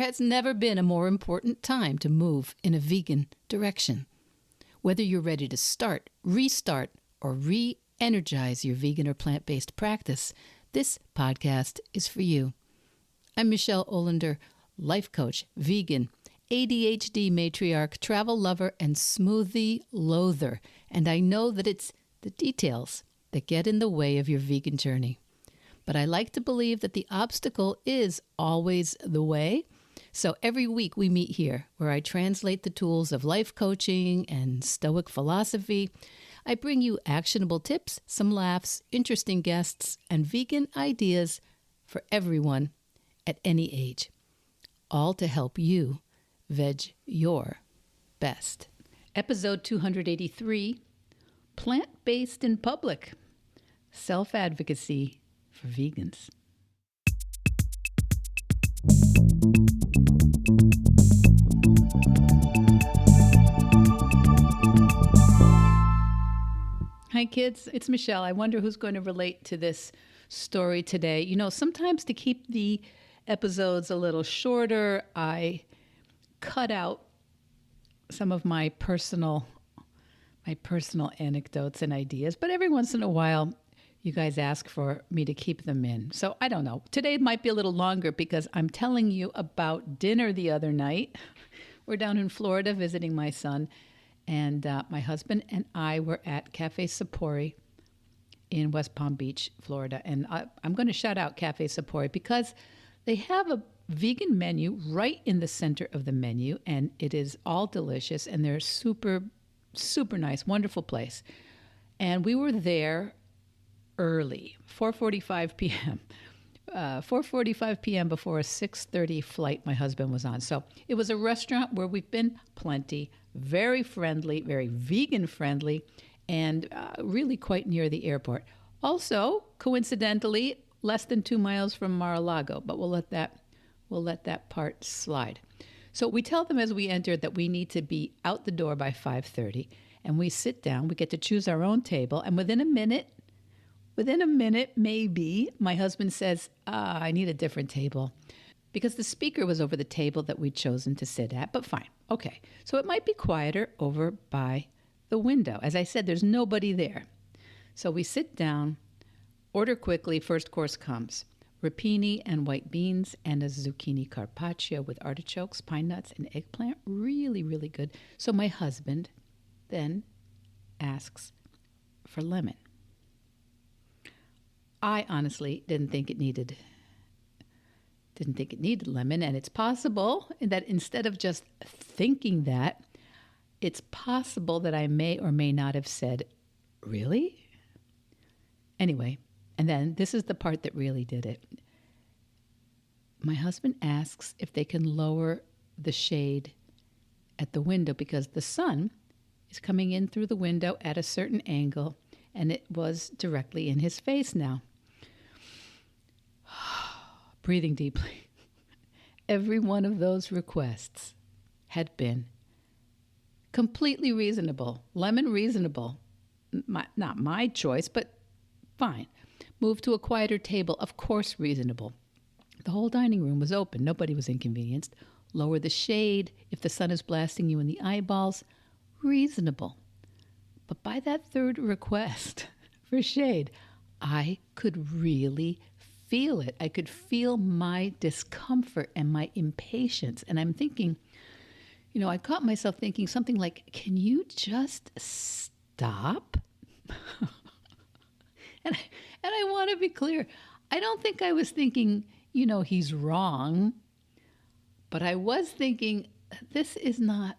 has never been a more important time to move in a vegan direction. Whether you're ready to start, restart, or re-energize your vegan or plant-based practice, this podcast is for you. I'm Michele Olander, life coach, vegan, ADHD matriarch, travel lover, and smoothie loather. And I know that it's the details that get in the way of your vegan journey. But I like to believe that the obstacle is always the way. So every week we meet here where I translate the tools of life coaching and Stoic philosophy. I bring you actionable tips, some laughs, interesting guests, and vegan ideas for everyone at any age. All to help you veg your best. Episode 283, Plant-Based in Public, Self-Advocacy for Vegans. Hi kids, it's Michele. I wonder who's going to relate to this story today. You know, sometimes to keep the episodes a little shorter, I cut out some of my personal anecdotes and ideas, but every once in a while you guys ask for me to keep them in. So I don't know. Today it might be a little longer because I'm telling you about dinner the other night. We're down in Florida visiting my son, and my husband and I were at Cafe Sapori in West Palm Beach, Florida. And I'm going to shout out Cafe Sapori because they have a vegan menu right in the center of the menu, and it is all delicious, and they're super, super nice, wonderful place. And we were there early, 4:45 p.m. 4:45 p.m. before a 6:30 flight my husband was on. So it was a restaurant where we've been plenty, very friendly, very vegan friendly, and really quite near the airport. Also, coincidentally, less than 2 miles from Mar-a-Lago, but we'll let that part slide. So we tell them as we enter that we need to be out the door by 5:30, and we sit down. We get to choose our own table, and within a minute, maybe, my husband says, I need a different table, because the speaker was over the table that we'd chosen to sit at, but fine. Okay, so it might be quieter over by the window. As I said, there's nobody there. So we sit down, order quickly, first course comes. Rapini and white beans and a zucchini carpaccio with artichokes, pine nuts, and eggplant. Really, really good. So my husband then asks for lemon. I honestly didn't think it needed lemon, and it's possible that instead of just thinking that, it's possible that I may or may not have said, really? Anyway, and then this is the part that really did it. My husband asks if they can lower the shade at the window because the sun is coming in through the window at a certain angle, and it was directly in his face now. Breathing deeply. Every one of those requests had been completely reasonable. Lemon reasonable. Not my choice, but fine. Move to a quieter table, of course reasonable. The whole dining room was open. Nobody was inconvenienced. Lower the shade if the sun is blasting you in the eyeballs. Reasonable. But by that third request for shade, I could really feel it. I could feel my discomfort and my impatience. And I'm thinking, I caught myself thinking something like, can you just stop? And I want to be clear. I don't think I was thinking, he's wrong. But I was thinking, this is not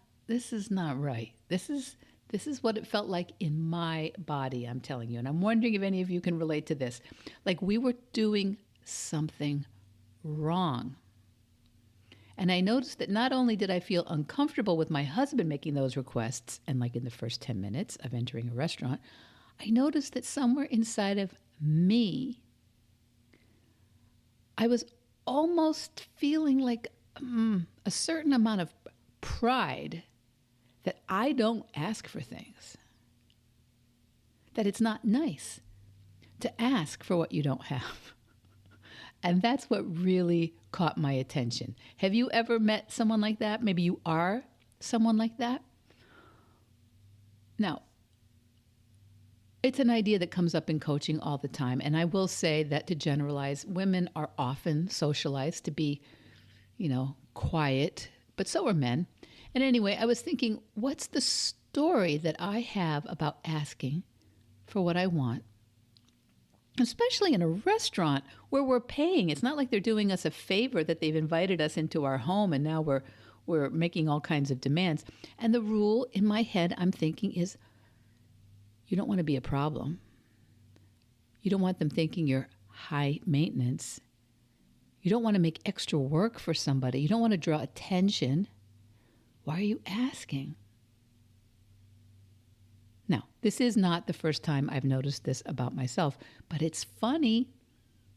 right. This is what it felt like in my body, I'm telling you. And I'm wondering if any of you can relate to this. Like we were doing something wrong. And I noticed that not only did I feel uncomfortable with my husband making those requests, and like in the first 10 minutes of entering a restaurant, I noticed that somewhere inside of me, I was almost feeling like a certain amount of pride that I don't ask for things. That it's not nice to ask for what you don't have. And that's what really caught my attention. Have you ever met someone like that? Maybe you are someone like that. Now, it's an idea that comes up in coaching all the time. And I will say that to generalize, women are often socialized to be, quiet, but so are men. And anyway, I was thinking, what's the story that I have about asking for what I want? Especially in a restaurant where we're paying. It's not like they're doing us a favor that they've invited us into our home and now we're making all kinds of demands. And the rule in my head, I'm thinking, is you don't want to be a problem. You don't want them thinking you're high maintenance. You don't want to make extra work for somebody. You don't want to draw attention. Why are you asking? Now, this is not the first time I've noticed this about myself, but it's funny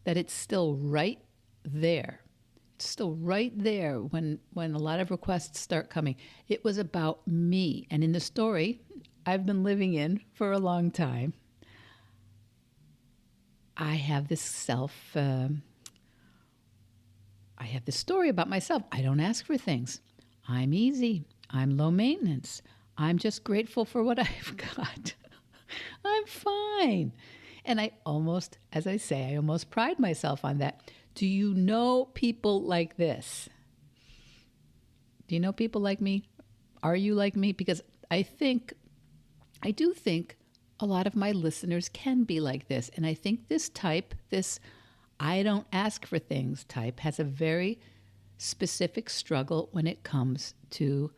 that it's still right there. It's still right there when a lot of requests start coming. It was about me. And in the story I've been living in for a long time, I have this story about myself. I don't ask for things. I'm easy. I'm low maintenance. I'm just grateful for what I've got. I'm fine. And I almost pride myself on that. Do you know people like this? Do you know people like me? Are you like me? Because I do think a lot of my listeners can be like this. And I think this I don't ask for things type has a very specific struggle when it comes to,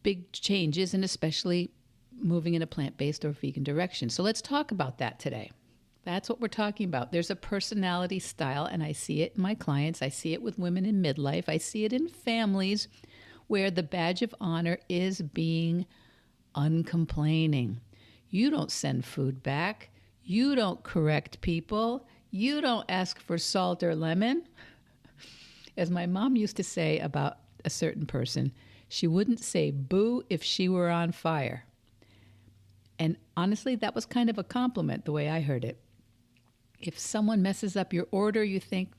big changes, and especially moving in a plant-based or vegan direction. So let's talk about that today. That's what we're talking about. There's a personality style, and I see it in my clients. I see it with women in midlife. I see it in families where the badge of honor is being uncomplaining. You don't send food back. You don't correct people. You don't ask for salt or lemon. As my mom used to say about a certain person, she wouldn't say boo if she were on fire. And honestly, that was kind of a compliment the way I heard it. If someone messes up your order, you think,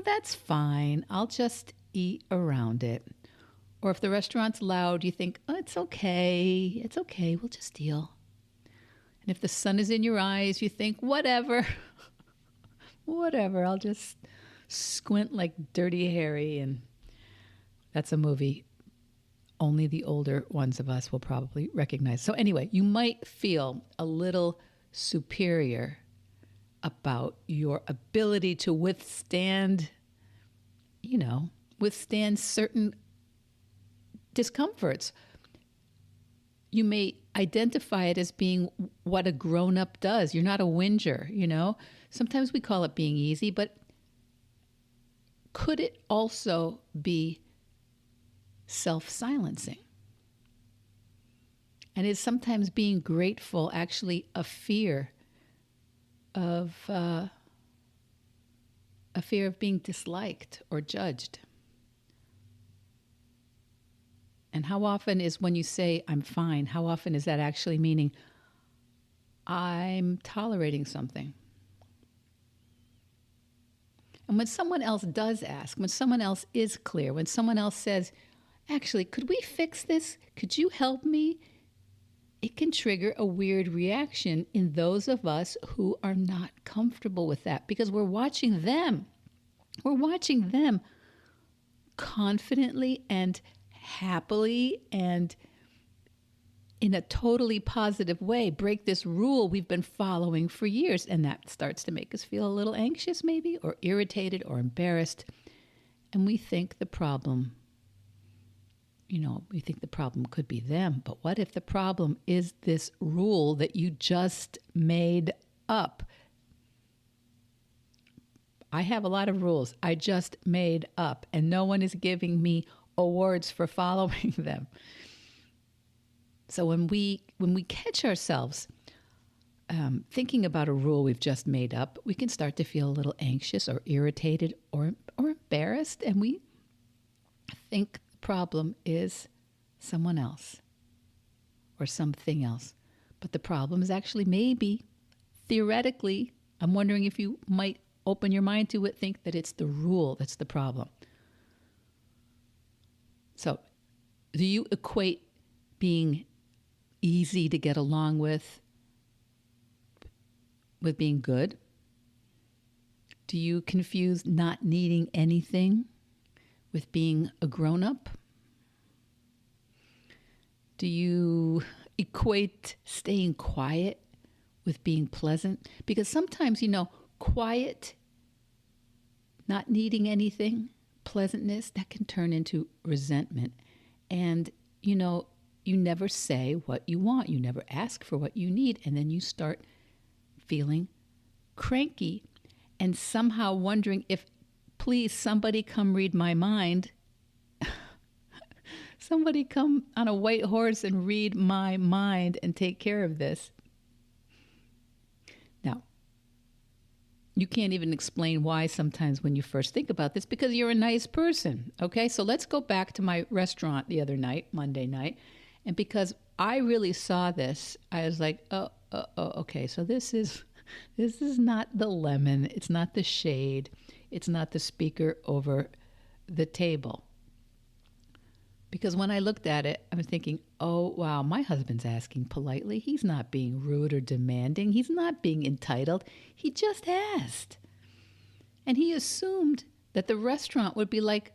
that's fine. I'll just eat around it. Or if the restaurant's loud, you think, oh, it's okay. It's okay. We'll just deal. And if the sun is in your eyes, you think, whatever. Whatever. I'll just squint like Dirty Harry. And that's a movie only the older ones of us will probably recognize. So anyway, you might feel a little superior about your ability to withstand certain discomforts. You may identify it as being what a grown-up does. You're not a whinger, Sometimes we call it being easy, but could it also be self-silencing? And is sometimes being grateful actually a fear of being disliked or judged? And how often is when you say, I'm fine, how often is that actually meaning I'm tolerating something? And when someone else does ask, when someone else is clear, when someone else says, actually, could we fix this? Could you help me? It can trigger a weird reaction in those of us who are not comfortable with that, because we're watching them. We're watching them confidently and happily and in a totally positive way break this rule we've been following for years. And that starts to make us feel a little anxious maybe, or irritated or embarrassed. And we think the problem could be them. But what if the problem is this rule that you just made up? I have a lot of rules I just made up, and no one is giving me awards for following them. So when we catch ourselves thinking about a rule we've just made up, we can start to feel a little anxious or irritated or embarrassed, and we think the problem is someone else or something else. But the problem is actually maybe theoretically I'm wondering if you might open your mind to it, think that it's the rule that's the problem. So, do you equate being easy to get along with being good? Do you confuse not needing anything with being a grown-up? Do you equate staying quiet with being pleasant? Because sometimes, quiet, not needing anything, pleasantness, that can turn into resentment. And, you never say what you want. You never ask for what you need. And then you start feeling cranky and somehow wondering if, please, somebody come read my mind. Somebody come on a white horse and read my mind and take care of this. Now, you can't even explain why sometimes when you first think about this, because you're a nice person, okay? So let's go back to my restaurant the other night, Monday night, and because I really saw this, I was like, oh, okay, so this is not the lemon, it's not the shade, it's not the speaker over the table. Because when I looked at it, I was thinking, oh, wow, my husband's asking politely. He's not being rude or demanding. He's not being entitled. He just asked. And he assumed that the restaurant would be like,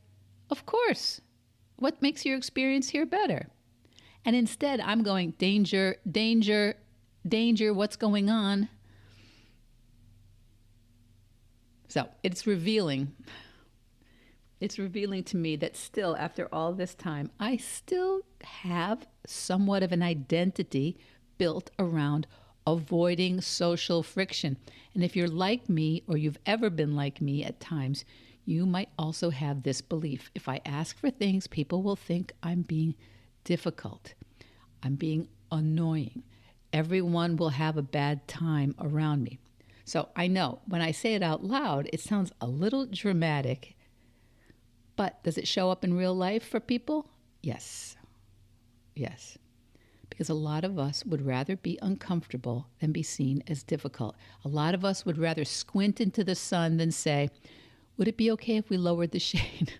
of course, what makes your experience here better? And instead, I'm going, danger, danger, danger, what's going on? So it's revealing. It's revealing to me that still, after all this time, I still have somewhat of an identity built around avoiding social friction. And if you're like me, or you've ever been like me at times, you might also have this belief. If I ask for things, people will think I'm being difficult. I'm being annoying. Everyone will have a bad time around me. So I know when I say it out loud, it sounds a little dramatic. But does it show up in real life for people? Yes. Yes. Because a lot of us would rather be uncomfortable than be seen as difficult. A lot of us would rather squint into the sun than say, would it be okay if we lowered the shade?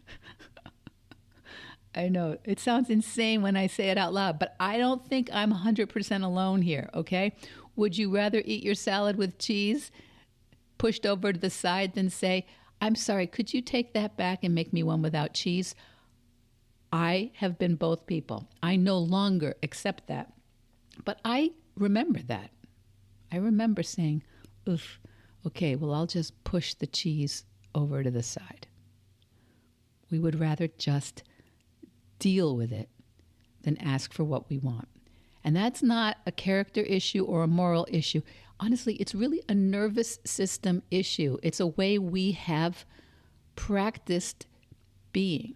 I know, it sounds insane when I say it out loud, but I don't think I'm 100% alone here, okay? Would you rather eat your salad with cheese pushed over to the side than say, I'm sorry, could you take that back and make me one without cheese? I have been both people. I no longer accept that. But I remember that. I remember saying, oof, okay, well, I'll just push the cheese over to the side. We would rather just deal with it than ask for what we want. And that's not a character issue or a moral issue. Honestly, it's really a nervous system issue. It's a way we have practiced being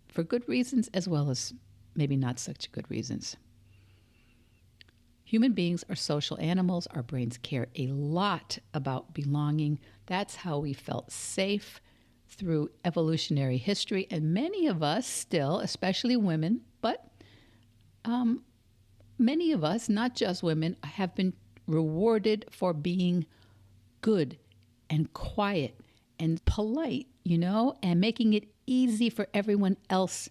for good reasons as well as maybe not such good reasons. Human beings are social animals. Our brains care a lot about belonging. That's how we felt safe through evolutionary history. And many of us still, especially women, but many of us, not just women, have been rewarded for being good and quiet and polite, and making it easy for everyone else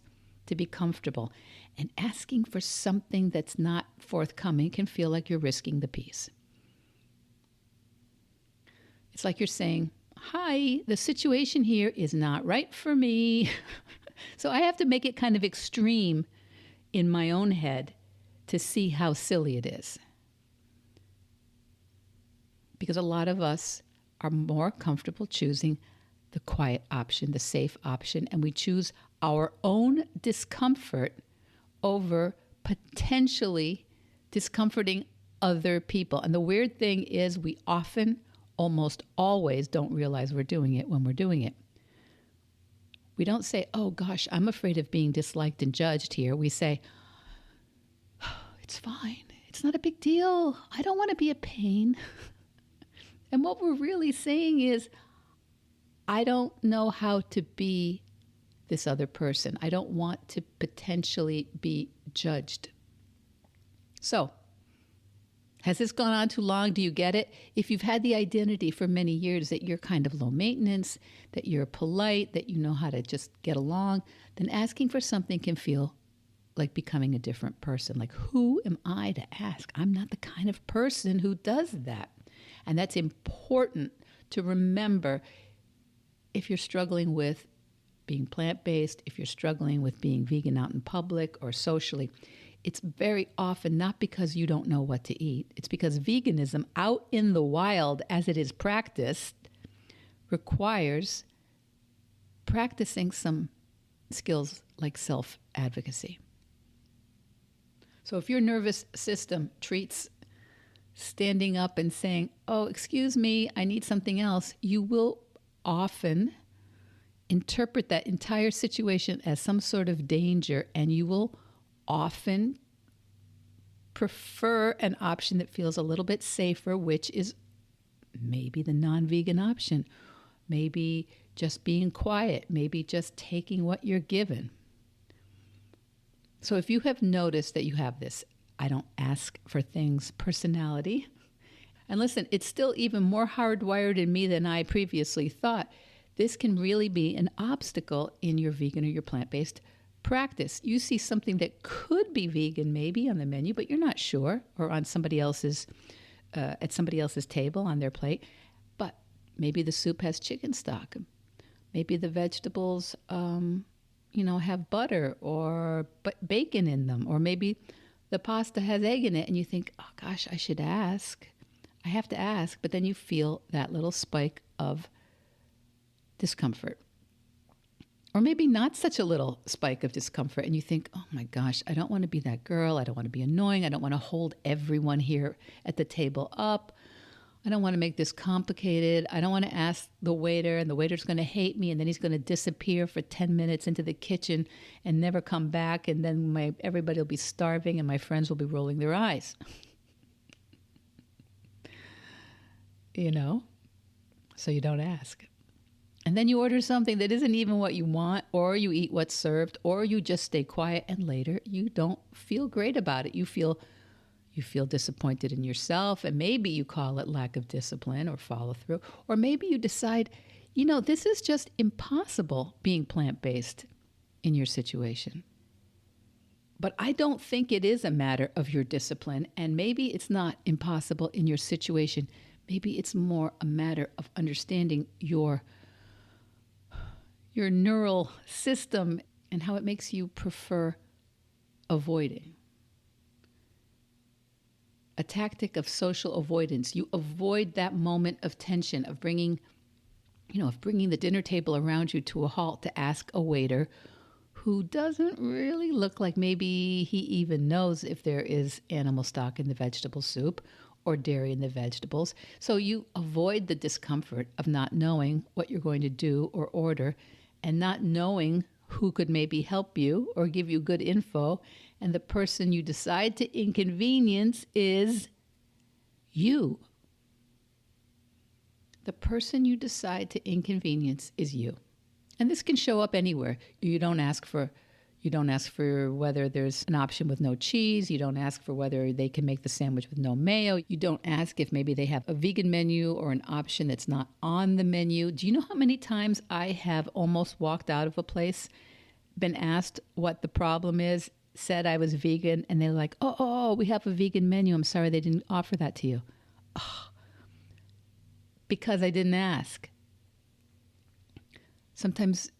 to be comfortable. And asking for something that's not forthcoming can feel like you're risking the peace. It's like you're saying, hi, the situation here is not right for me. So I have to make it kind of extreme in my own head to see how silly it is. Because a lot of us are more comfortable choosing the quiet option, the safe option, and we choose our own discomfort over potentially discomforting other people. And the weird thing is we often, almost always, don't realize we're doing it when we're doing it. We don't say, oh gosh, I'm afraid of being disliked and judged here. We say, oh, it's fine. It's not a big deal. I don't want to be a pain. And what we're really saying is, I don't know how to be this other person. I don't want to potentially be judged. So, Has this gone on too long? Do you get it? If you've had the identity for many years that you're kind of low maintenance, that you're polite, that you know how to just get along, then asking for something can feel like becoming a different person. Like, who am I to ask? I'm not the kind of person who does that. And that's important to remember if you're struggling with being plant-based, if you're struggling with being vegan out in public or socially. It's very often not because you don't know what to eat. It's because veganism out in the wild as it is practiced requires practicing some skills like self-advocacy. So if your nervous system treats standing up and saying, oh, excuse me, I need something else, you will often interpret that entire situation as some sort of danger, and you will often prefer an option that feels a little bit safer, which is maybe the non-vegan option, maybe just being quiet, maybe just taking what you're given. So if you have noticed that you have this, I don't ask for things personality, and listen, it's still even more hardwired in me than I previously thought, this can really be an obstacle in your vegan or your plant-based practice. You see something that could be vegan maybe on the menu, but you're not sure, or on somebody else's, at somebody else's table on their plate. But maybe the soup has chicken stock. Maybe the vegetables, have butter or bacon in them. Or maybe the pasta has egg in it and you think, oh gosh, I should ask. I have to ask. But then you feel that little spike of discomfort. Or maybe not such a little spike of discomfort, and you think, oh my gosh, I don't want to be that girl. I don't want to be annoying. I don't want to hold everyone here at the table up. I don't want to make this complicated. I don't want to ask the waiter, and the waiter's going to hate me, and then he's going to disappear for 10 minutes into the kitchen and never come back, and then everybody will be starving, and my friends will be rolling their eyes. So you don't ask. And then you order something that isn't even what you want, or you eat what's served, or you just stay quiet, and later you don't feel great about it. You feel disappointed in yourself, and maybe you call it lack of discipline or follow through, or maybe you decide, this is just impossible being plant-based in your situation. But I don't think it is a matter of your discipline, and maybe it's not impossible in your situation. Maybe it's more a matter of understanding your neural system and how it makes you prefer avoiding. A tactic of social avoidance. You avoid that moment of tension, of bringing the dinner table around you to a halt to ask a waiter who doesn't really look like maybe he even knows if there is animal stock in the vegetable soup or dairy in the vegetables. So you avoid the discomfort of not knowing what you're going to do or order, and not knowing who could maybe help you or give you good info. And the person you decide to inconvenience is you. The person you decide to inconvenience is you. And this can show up anywhere. You don't ask for whether there's an option with no cheese. You don't ask for whether they can make the sandwich with no mayo. You don't ask if maybe they have a vegan menu or an option that's not on the menu. Do you know how many times I have almost walked out of a place, been asked what the problem is, said I was vegan, and they're like, oh, we have a vegan menu. I'm sorry they didn't offer that to you. Oh, because I didn't ask. Sometimes,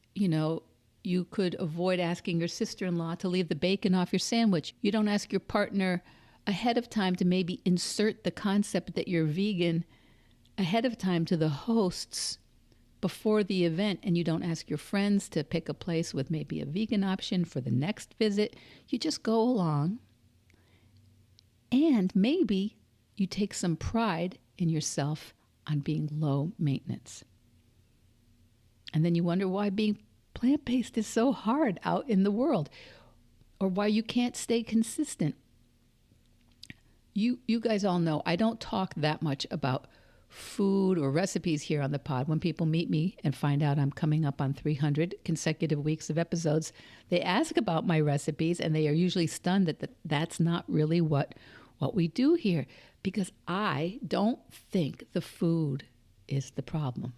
you could avoid asking your sister-in-law to leave the bacon off your sandwich. You don't ask your partner ahead of time to maybe insert the concept that you're vegan ahead of time to the hosts before the event, and you don't ask your friends to pick a place with maybe a vegan option for the next visit. You just go along, and maybe you take some pride in yourself on being low maintenance. And then you wonder why being plant-based is so hard out in the world, or why you can't stay consistent. You guys all know I don't talk that much about food or recipes here on the pod. When people meet me and find out I'm coming up on 300 consecutive weeks of episodes, they ask about my recipes, and they are usually stunned that that's not really what what we do here, because I don't think the food is the problem.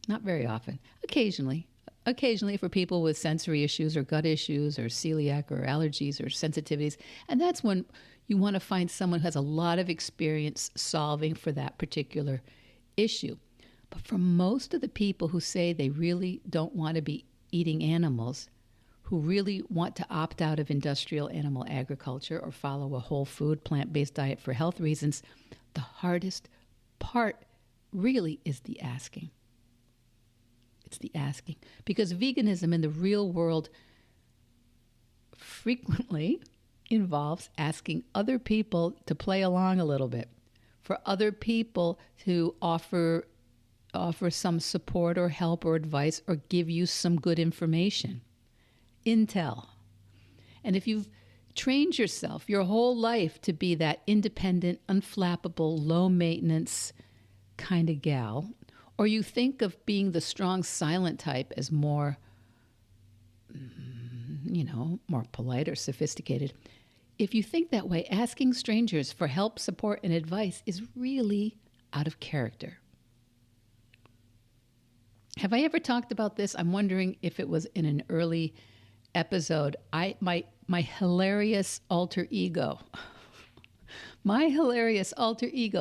Not very often. Occasionally for people with sensory issues or gut issues or celiac or allergies or sensitivities. And that's when you want to find someone who has a lot of experience solving for that particular issue. But for most of the people who say they really don't want to be eating animals, who really want to opt out of industrial animal agriculture or follow a whole food, plant-based diet for health reasons, the hardest part really is the asking. It's the asking. Because veganism in the real world frequently involves asking other people to play along a little bit, for other people to offer some support or help or advice or give you some good information, intel. And if you've trained yourself your whole life to be that independent, unflappable, low-maintenance kind of gal, or you think of being the strong, silent type as more, more polite or sophisticated, if you think that way, asking strangers for help, support, and advice is really out of character. Have I ever talked about this? I'm wondering if it was in an early episode. My hilarious alter ego,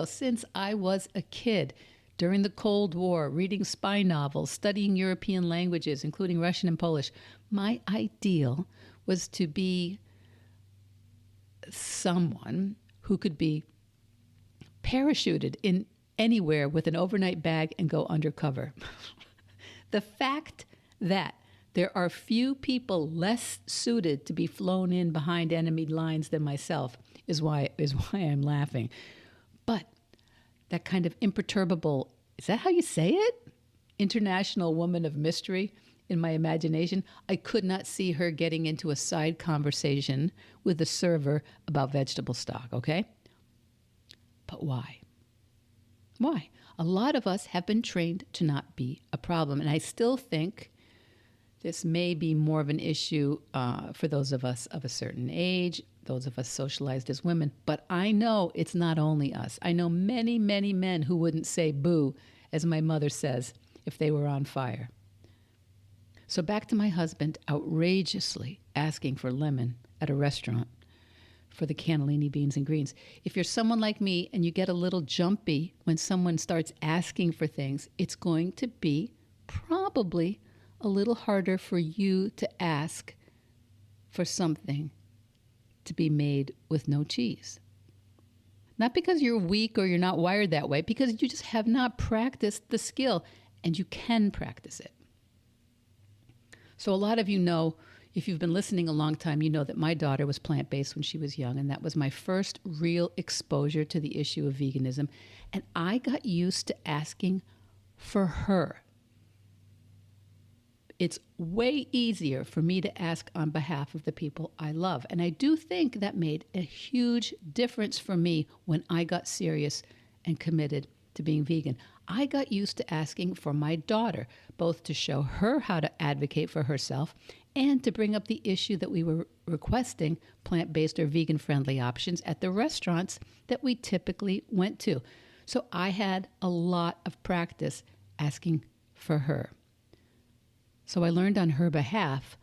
since I was a kid during the Cold War, reading spy novels, studying European languages, including Russian and Polish, my ideal was to be someone who could be parachuted in anywhere with an overnight bag and go undercover. The fact that there are few people less suited to be flown in behind enemy lines than myself is why I'm laughing. But that kind of imperturbable, is that how you say it? International woman of mystery in my imagination. I could not see her getting into a side conversation with the server about vegetable stock, okay? But why? Why? A lot of us have been trained to not be a problem. And I still think this may be more of an issue for those of us of a certain age, those of us socialized as women. But I know it's not only us. I know many, many men who wouldn't say boo, as my mother says, if they were on fire. So back to my husband outrageously asking for lemon at a restaurant for the cannellini beans and greens. If you're someone like me and you get a little jumpy when someone starts asking for things, it's going to be probably a little harder for you to ask for something to be made with no cheese. Not because you're weak or you're not wired that way, because you just have not practiced the skill, and you can practice it. So a lot of you know, if you've been listening a long time, you know that my daughter was plant-based when she was young, and that was my first real exposure to the issue of veganism. And I got used to asking for her. It's way easier for me to ask on behalf of the people I love. And I do think that made a huge difference for me when I got serious and committed to being vegan. I got used to asking for my daughter, both to show her how to advocate for herself and to bring up the issue that we were requesting plant-based or vegan-friendly options at the restaurants that we typically went to. So I had a lot of practice asking for her. So I learned on her behalf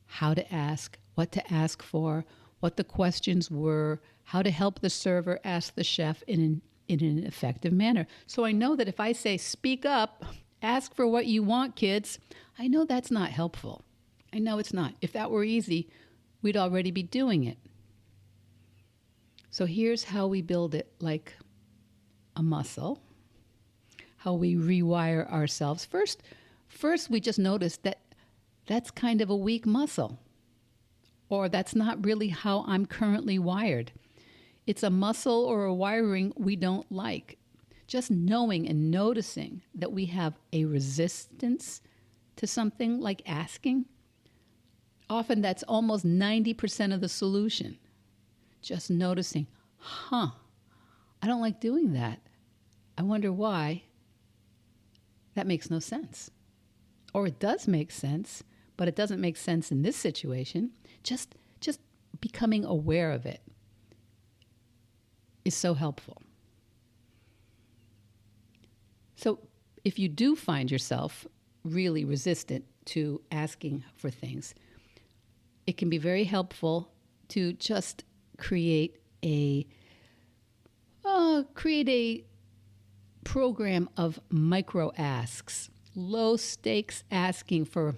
how to ask, what to ask for, what the questions were, how to help the server ask the chef in an effective manner. So I know that if I say, speak up, ask for what you want, kids, I know that's not helpful. I know it's not. If that were easy, we'd already be doing it. So here's how we build it like a muscle, how we rewire ourselves. First, we just notice that that's kind of a weak muscle, or that's not really how I'm currently wired. It's a muscle or a wiring we don't like. Just knowing and noticing that we have a resistance to something like asking, often that's almost 90% of the solution. Just noticing, I don't like doing that. I wonder why. That makes no sense. Or it does make sense, but it doesn't make sense in this situation. Just becoming aware of it. is so helpful. So if you do find yourself really resistant to asking for things, it can be very helpful to just create a program of micro asks, low stakes asking for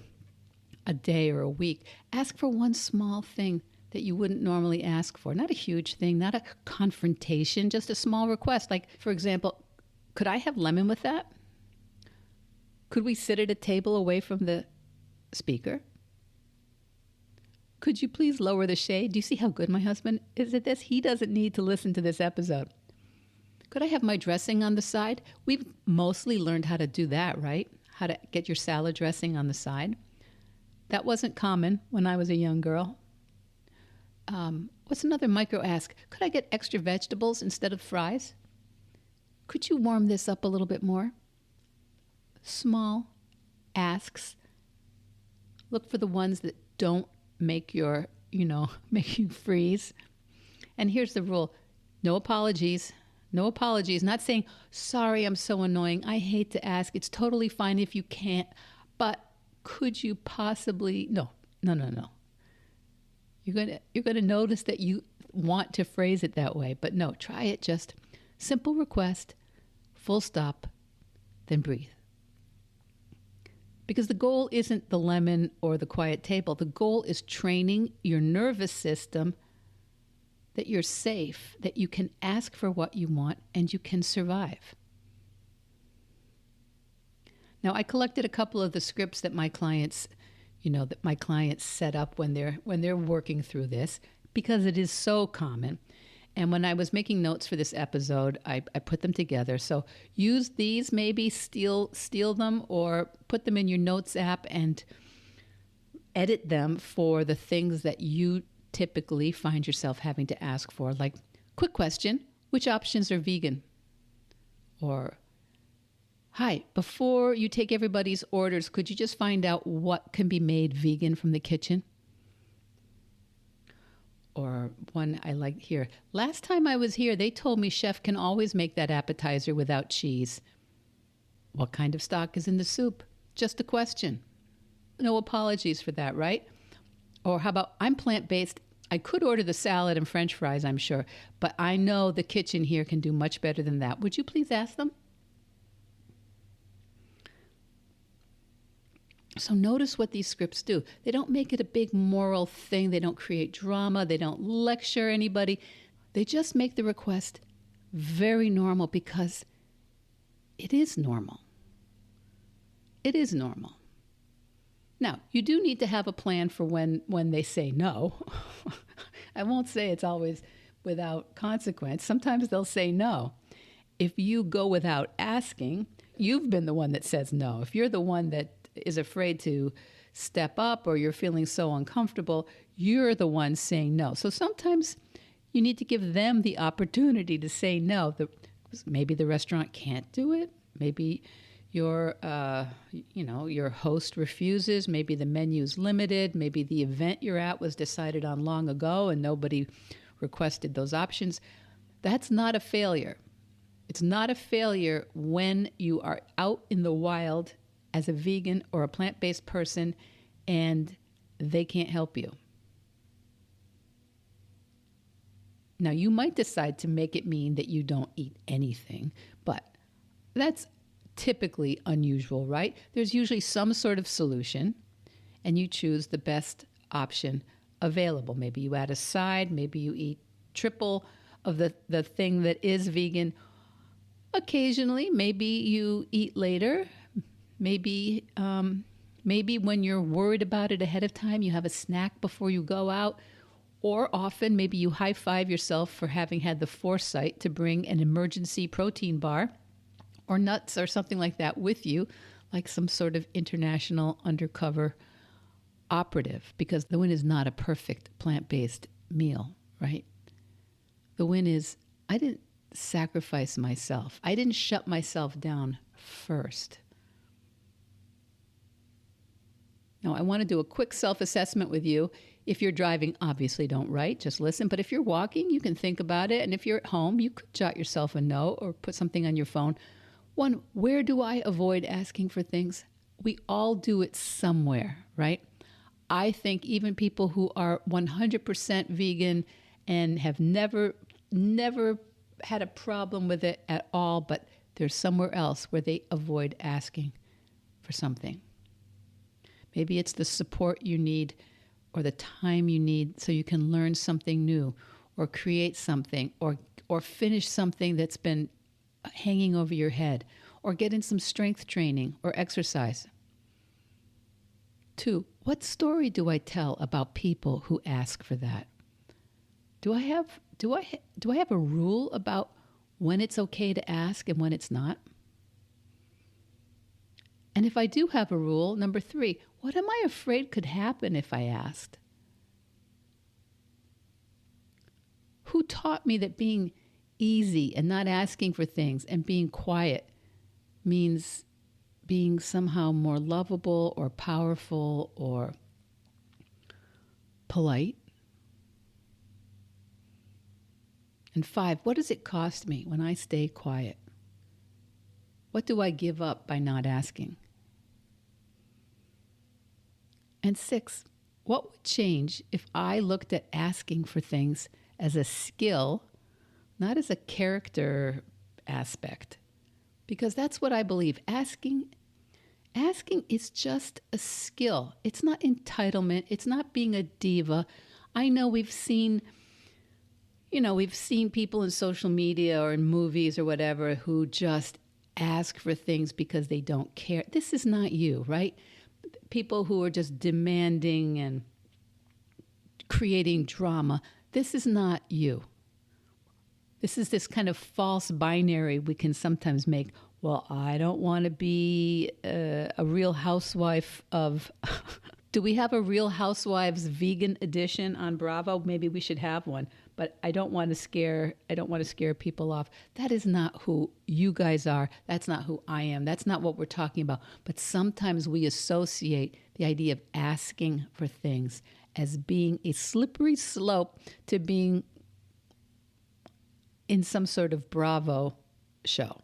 a day or a week. Ask for one small thing that you wouldn't normally ask for. Not a huge thing, not a confrontation, just a small request. Like, for example, could I have lemon with that? Could we sit at a table away from the speaker? Could you please lower the shade? Do you see how good my husband is at this? He doesn't need to listen to this episode. Could I have my dressing on the side? We've mostly learned how to do that, right? How to get your salad dressing on the side. That wasn't common when I was a young girl. What's another micro ask? Could I get extra vegetables instead of fries? Could you warm this up a little bit more? Small asks. Look for the ones that don't make your, make you freeze. And here's the rule. No apologies. No apologies. Not saying, sorry, I'm so annoying. I hate to ask. It's totally fine if you can't. But could you possibly... No. You're going to notice that you want to phrase it that way. But no, try it just simple request, full stop, then breathe. Because the goal isn't the lemon or the quiet table. The goal is training your nervous system that you're safe, that you can ask for what you want and you can survive. Now, I collected a couple of the scripts that my clients, set up when they're working through this, because it is so common. And when I was making notes for this episode, I put them together. So use these, maybe steal them or put them in your notes app and edit them for the things that you typically find yourself having to ask for. Like, quick question, which options are vegan? Or, hi, before you take everybody's orders, could you just find out what can be made vegan from the kitchen? Or one I like here. Last time I was here, they told me chef can always make that appetizer without cheese. What kind of stock is in the soup? Just a question. No apologies for that, right? Or how about, I'm plant-based. I could order the salad and French fries, I'm sure, but I know the kitchen here can do much better than that. Would you please ask them? So notice what these scripts do. They don't make it a big moral thing. They don't create drama. They don't lecture anybody. They just make the request very normal because it is normal. It is normal. Now, you do need to have a plan for when they say no. I won't say it's always without consequence. Sometimes they'll say no. If you go without asking, you've been the one that says no. If you're the one that is afraid to step up or you're feeling so uncomfortable, you're the one saying no. So sometimes you need to give them the opportunity to say no. Maybe the restaurant can't do it. Maybe your host refuses. Maybe the menu's limited. Maybe the event you're at was decided on long ago and nobody requested those options. That's not a failure. It's not a failure when you are out in the wild as a vegan or a plant-based person and they can't help you. Now, you might decide to make it mean that you don't eat anything, but that's typically unusual, right? There's usually some sort of solution, and you choose the best option available. Maybe you add a side, maybe you eat triple of the thing that is vegan. Occasionally, maybe you eat later. Maybe when you're worried about it ahead of time, you have a snack before you go out. Or often, maybe you high-five yourself for having had the foresight to bring an emergency protein bar or nuts or something like that with you, like some sort of international undercover operative, because the win is not a perfect plant-based meal, right? The win is, I didn't sacrifice myself. I didn't shut myself down first. Now, I want to do a quick self-assessment with you. If you're driving, obviously don't write, just listen. But if you're walking, you can think about it. And if you're at home, you could jot yourself a note or put something on your phone. One, where do I avoid asking for things? We all do it somewhere, right? I think even people who are 100% vegan and have never had a problem with it at all, but there's somewhere else where they avoid asking for something. Maybe it's the support you need or the time you need so you can learn something new or create something or finish something that's been hanging over your head or get in some strength training or exercise. 2, what story do I tell about people who ask for that? Do I have a rule about when it's okay to ask and when it's not? And if I do have a rule, number 3, what am I afraid could happen if I asked? Who taught me that being easy and not asking for things and being quiet means being somehow more lovable or powerful or polite? And 5, what does it cost me when I stay quiet? What do I give up by not asking? And 6, what would change if I looked at asking for things as a skill, not as a character aspect? Because that's what I believe. Asking is just a skill. It's not entitlement. It's not being a diva. I know we've seen people in social media or in movies or whatever who just ask for things because they don't care. This is not you, right? People who are just demanding and creating drama. This is not you. This is this kind of false binary we can sometimes make. Well, I don't want to be a Real Housewife of... Do we have a Real Housewives vegan edition on Bravo? Maybe we should have one. But I don't want to scare people off. That is not who you guys are. That's not who I am. That's not what we're talking about. But sometimes we associate the idea of asking for things as being a slippery slope to being in some sort of Bravo show.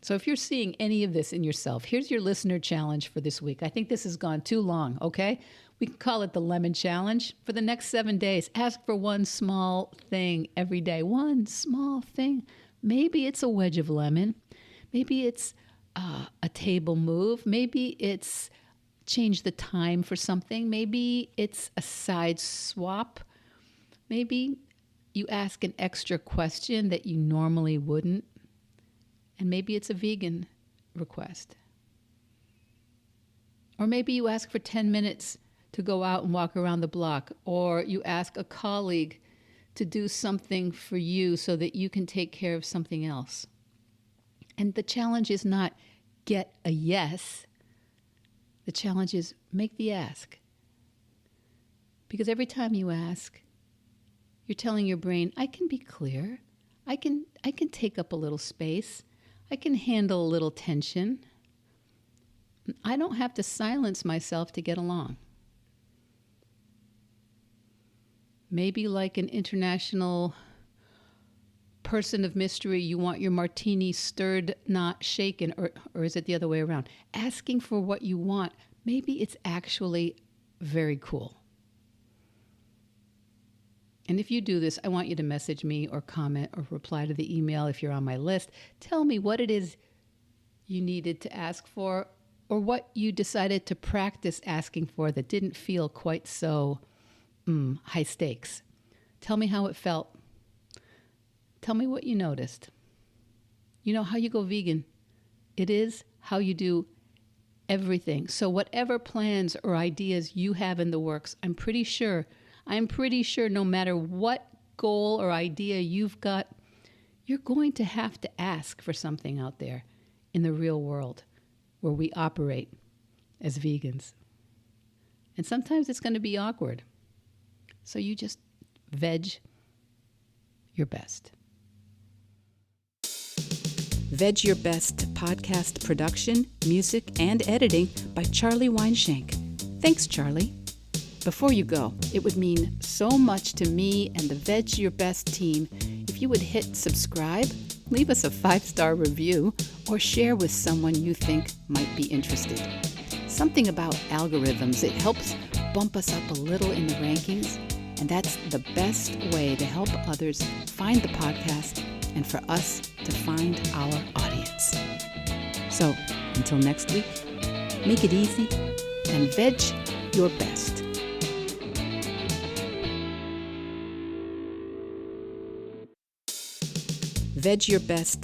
So if you're seeing any of this in yourself, here's your listener challenge for this week. I think this has gone too long, okay? We can call it the Lemon Challenge. For the next 7 days, ask for one small thing every day. One small thing. Maybe it's a wedge of lemon. Maybe it's a table move. Maybe it's change the time for something. Maybe it's a side swap. Maybe you ask an extra question that you normally wouldn't. And maybe it's a vegan request. Or maybe you ask for 10 minutes to go out and walk around the block. Or you ask a colleague to do something for you so that you can take care of something else. And the challenge is not get a yes. The challenge is make the ask. Because every time you ask, you're telling your brain, I can be clear. I can take up a little space. I can handle a little tension. I don't have to silence myself to get along. Maybe like an international person of mystery, you want your martini stirred, not shaken, or is it the other way around? Asking for what you want, maybe it's actually very cool. And if you do this, I want you to message me or comment or reply to the email if you're on my list. Tell me what it is you needed to ask for or what you decided to practice asking for that didn't feel quite so high stakes. Tell me how it felt. Tell me what you noticed. You know how you go vegan. It is how you do everything. So whatever plans or ideas you have in the works, I'm pretty sure no matter what goal or idea you've got, you're going to have to ask for something out there in the real world where we operate as vegans. And sometimes it's going to be awkward. So you just veg your best. Veg Your Best podcast production, music, and editing by Charlie Weinshank. Thanks, Charlie. Before you go, it would mean so much to me and the Veg Your Best team if you would hit subscribe, leave us a 5-star review, or share with someone you think might be interested. Something about algorithms, it helps bump us up a little in the rankings, and that's the best way to help others find the podcast and for us to find our audience. So, until next week, make it easy and veg your best. Veg Your Best